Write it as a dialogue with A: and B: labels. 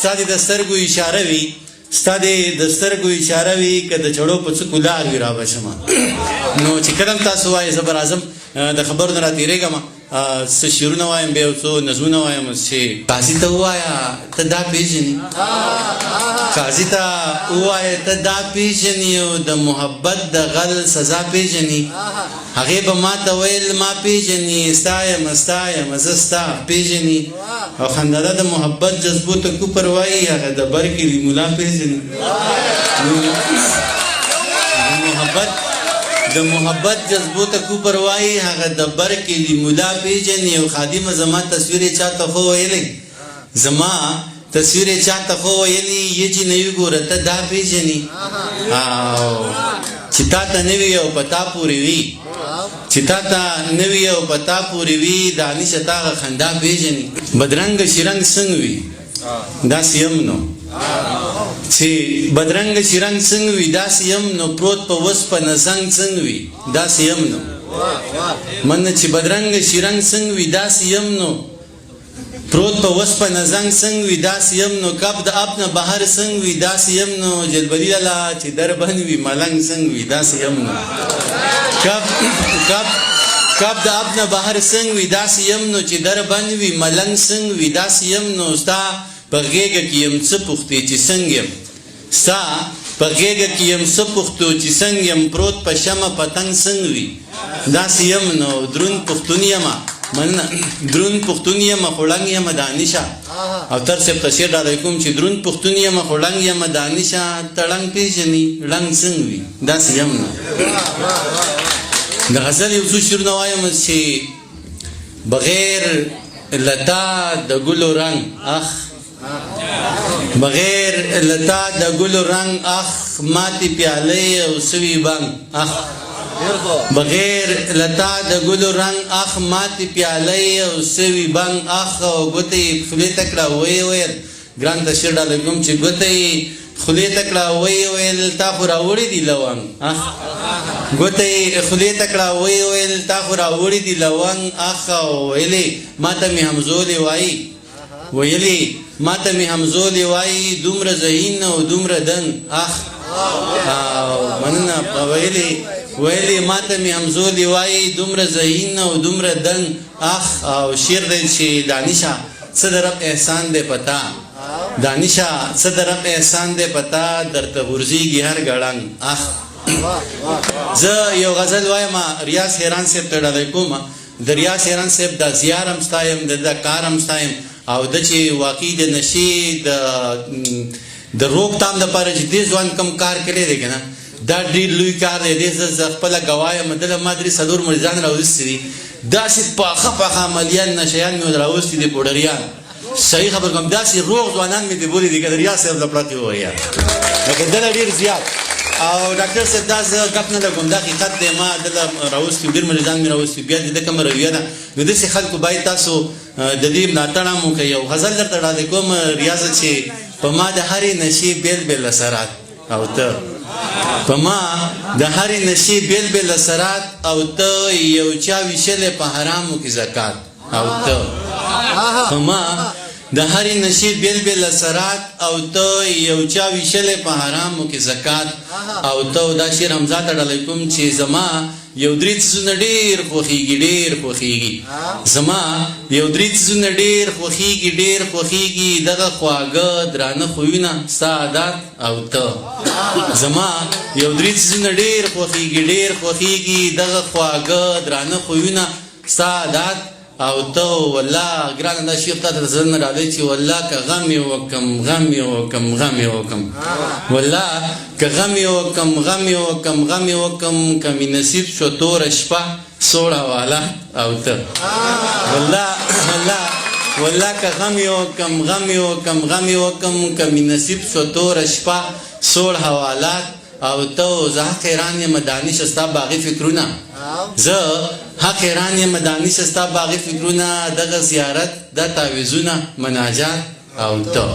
A: ستا د سترګو اشاره وي ستا د سترګو اشاره وي که د چړو په څه کولار وي را به شمه نو چې کله هم تاسو وایې زه به راځم د خبرو نه را تېرېږم څه شعرونه وایم بیا یو څو نظمونه وایم چې قاضي ته ووایه ته دا پېژنې قاضي ته ووایه ته دا پېژنې او د محبت د غل سزا پېژنې هغې به ما ته ویل ما پېژنې ستا یم ستا یم زه ستا پېژنې او خنداده د محبت جذبو ته کوپر وایي هغه د بر کلي ملا پېژنې د محبت جذبو ته کوپر وایي هغه د بر کلي ملا پېژنې او خادمه زما تصویر یې چاته خو ویلی زما تصویر یې چاته خو ویلی یې چې نه وي ګوره ته دا پېژنې او چې تا ته نه وي او په تا پورې وي چې تا ته نه وي او په تا پورې وي دانشه تا هغه خندا پېژنې بدرنګه شرنګ څنګه وي داسې یم نو چې بدرنګه شرنګ څنګه وي داسې یم نو پروت په وسپنه زنګ څنګه وي داسې یم نو منه چې بدرنګه شرنګ څنګه وي داسې یم نو پروت په وسپنه زنګ څنګه وي داسې یم نو کب د اب نه بهر څنګه وي داسې یم نو جلبري لاله چې در بند وي ملنګ څنګه وي داسې یم نو کب د اب نه بهر څنګه وي داسې یم نو چې در بند وي ملنګ څنګه وي داسې یم نو ستا په غېږه کې یم څه پوښتې چې څنګه یم ستا په غېږه کې یم څه پوښتو چې څنګه یم پروت په شمه پتنګ څنګه وي داسې یم نو دروند پښتون یمه مننه دروند پښتون یمه خو ړنګ یمه دانشه او تر صاحب ته شعر ډالۍ کوم چې دروند پښتون یمه خو ړنګ یمه دانشه ته ړنګ پېژنې ړنګ څنګه وي داسې یم نو د غزل یو څو شعرونه وایم چې بغیر لتا د ګلو رنګ اخ بغیر لتا د ګلو رنګ اخ ماتې پیالې او سوي بنګ اخ بغیر لتا د ګلو رنګ اخ ماتې پیالې او سوي بنګ اخ او ګوتې یې خولې ته کړه ویې ویل ګران ته شعر ډالۍ کوم چې ګوته یې خولې ته کړه ویې ویل تا خو راوړي دي لونګ اخ ګوته یې خولې ته کړه ویې ویل تا خو راوړي دي لونګ اخ او ویلې ما ته مې همزولې وایي ویلې ما ته مې همزولې وایي دومره ذهین او دومره دنګ اخ مننه ویلې ما ته مې همزولې وایي دومره ذهین او دومره دنګ اخ او شعر دی چې دانشه څه د رب احسان دی پتا دانشه څه د رب احسان دی پتا درته غورځېږي هر ګړنګ اخ زه یو غزل وایم ریاض حیران صاحب ته ډالۍ کوم د ریاض حیران صاحب د زیار هم ستایم د کار هم ستایم او د چې واقعي د نشې د روکتام دپاره چې دې ځوان کم کار کړی دی که نه دا ډېر لوی کار دی دې زه خپله ګواه یم دله ما درې څلور مریضان راوستي دي داسې پاخه عملیان نشیان مې راوستي دي پوډریان صحیح خبر کوم داسې روغ ځوانان مې دې بولي دي که د ریاض صاحب له پړقې ووایه لکه دله ډېر زیات او ډاکټر صاحب دا زه ګپ نه لګوم دا حقیقت دی ما دله راوستي ډېر مریضان مې راوستي بیا د ده کومه رویه ده نو داسې خلکو باید تاسو د دې ملاتړ هم وکړئ یو غزل درته ډالۍ کوم ریاضه چې په ما د هرې نشې بیل بیل اثرات او ته په ما د هرې نشې بیل بیل اثرات او ته یو چا ویشلی په حرامو کې زکات او ته په ما د هرې نشې بیل بیل اثرات او ته یو چا ویشلی په حرامو کې زکات او ته دا شعر حمزه ته ډالۍ کوم چې زما یو درې څیزونه ډېر خوښېږي زما یو درې څیزونه ډېر خوښېږي دغه خواږه درانه خویونه ستا عادت او ته زما یو درې څیزونه ډېر خوښېږي دغه خواږه درانه خویونه ستا عادت او ته والله ګرانه دا شعر تا ته د زړه نه راځي چې والله که غم یې وکم والله که غم یې وکم که مې نصیب شو توره شپه سوړ حواله او ته والله که غم یې وکم که مې نصیب شو توره شپه سوړ حوالات او ته زه حیران یم دانشه ستا باغي فکرونه دغه زیارت دا تعویذونه مناجات او ته